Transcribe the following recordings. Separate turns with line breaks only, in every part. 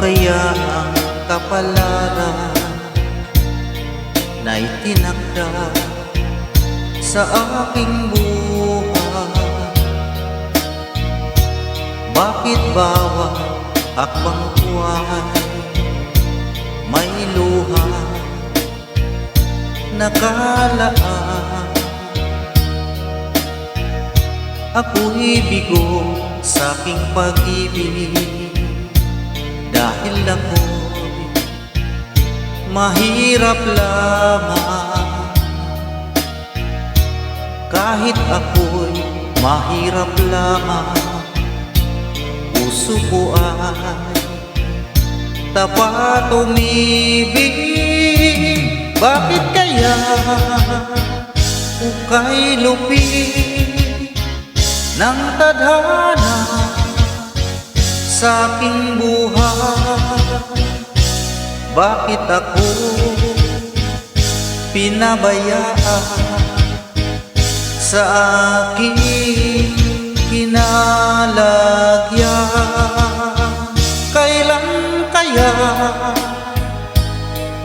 kaya ang kapalaran na itinakda sa aking buhay? Bakit bawat akbang ko ay may luha nakalaan? Ako'y bigo sa aking pag-ibig dahil ako'y mahirap lamang. Kahit ako'y mahirap lamang, puso ko ay tapat umibig. Bakit kaya ukay lupit ng tadhana sa aking buhay? Bakit ako pinabayaan sa aking kinalagyan? Kailan kaya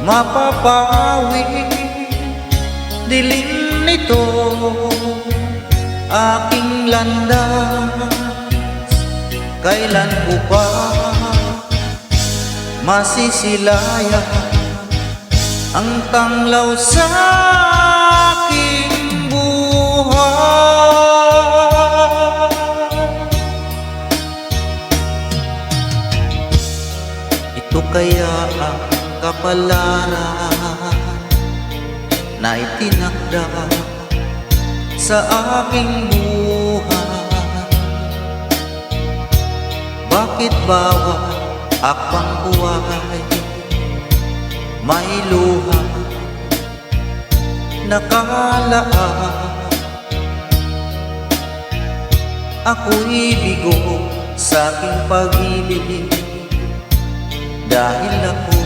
mapapawi dilim nito aking landas? Kailan ko pa masisilayan ang tanglaw sa aking buhay? Ito kaya ang kapalaran na itinakda sa aking buhay? Bakit bawat akbang ko ay may luha nakalaan? Ako'y bigo sa aking pag-ibig dahil ako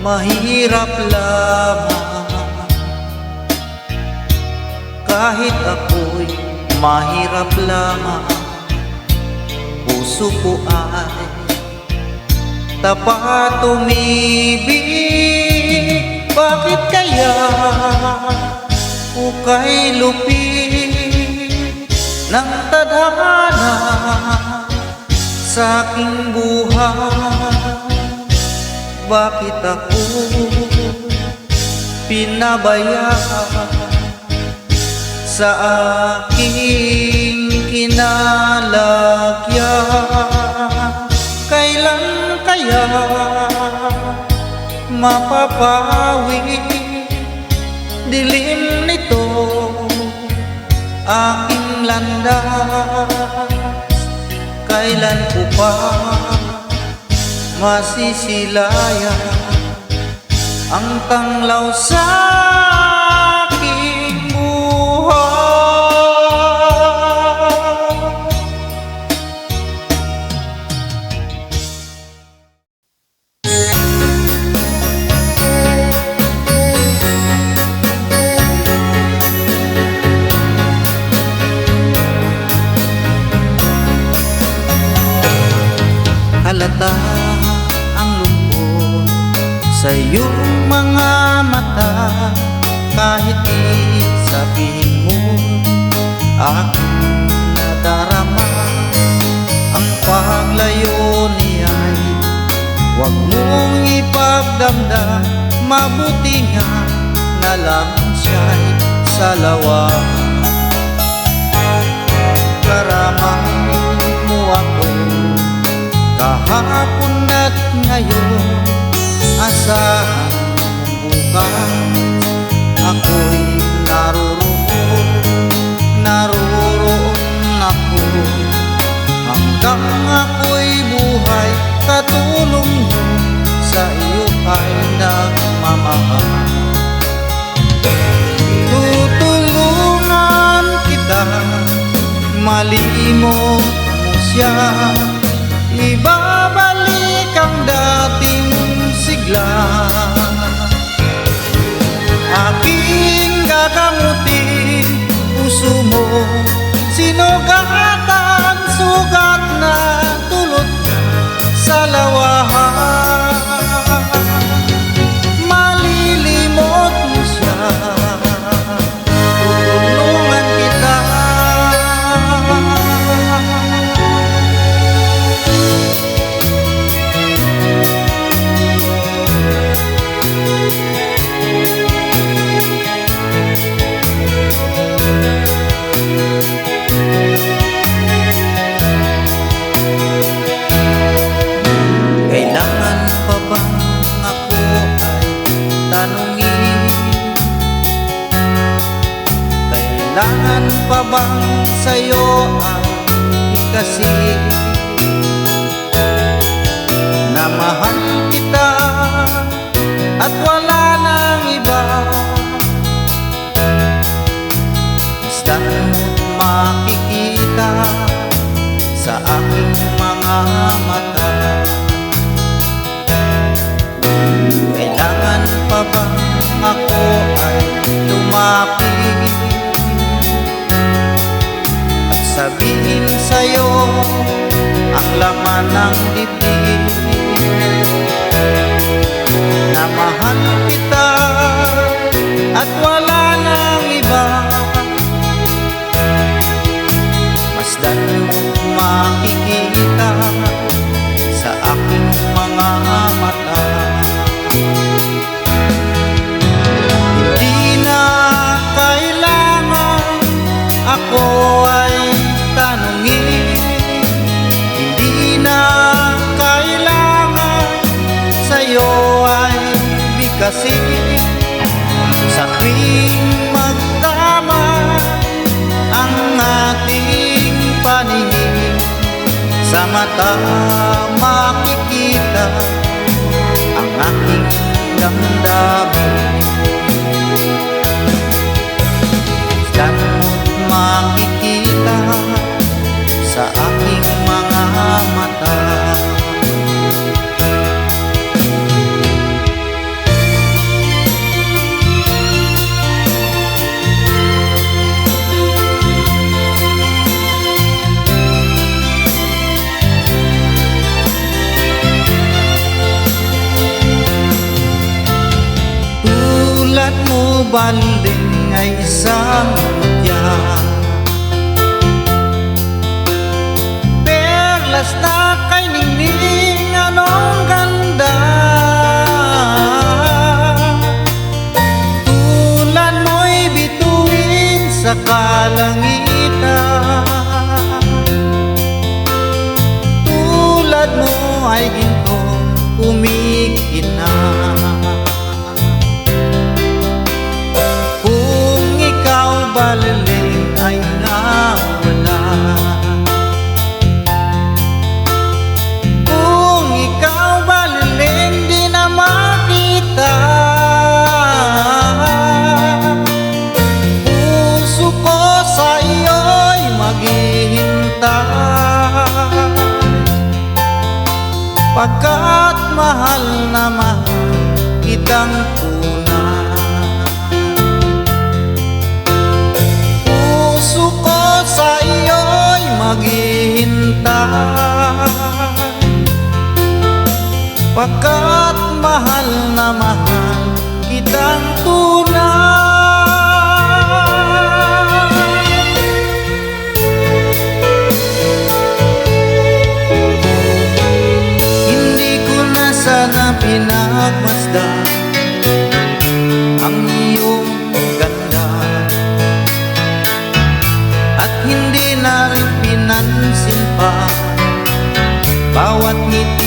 mahirap lamang. Kahit ako'y mahirap lamang, puso ko ay tapat umibig. Bakit kaya ukay lupit ng tadhana sa aking buhay? Bakit ako pinabayaan sa aking kinalagyan? Kailan kaya mapapawi dilim nito aking landas? Kailan ko pa masisilayan ang tanglaw sa aking buhay? Halata ang lungkot sa iyong mga mata, kahit isabihin mo aking nadarama. Ang paglayo niya'y huwag mong ipagdamdam, mabuti nga na lang siya'y salawa. Karamay mo ako kahapon at ngayon, asahan mong bukas ako'y naroroon ako. Hanggang ako'y buhay, katulong mo sa iyo ay nagmamahal. Tutulungan kita, malimot mo siya, ibabalik ang dating sigla. Aking gagamutin puso mo, sinugatan sugat na dulot sa kasi na mahal kita at wala nang iba. Basta makikita sa aking mga mata. Kailangan pa bang ako ay lumapit at sabihin sa'yo ang laman ng dibdib, na mahal kita at wala nang iba. Masdan mo't makikita sa aking mga mata. Hindi na kailangan ako ay tanungin, hindi na kailangan sa'yo ay bigkasin. Sa tuwing magtama ang ating paningin, sa mata makikita ang aking damdamin. Saan mo't makikita sa aking mga mata. Tulad mo baling ay isang mutya, perlas na kay ningning, anong ganda. Tulad mo'y bituin sa kalangitan, tulad mo ay ginto kumikina. Baliling ay nawala, kung ikaw baliling di na makita. Puso ko sa iyo'y maghihintay, pagkat mahal na mahal kitang tunay. Puso ko sa iyo'y maghihintay, pagkat mahal na mahal kitang tunay. Hindi ko na sana pinagmasdan ang iyong ganda, hindi na rin pinansin pa bawat ngiti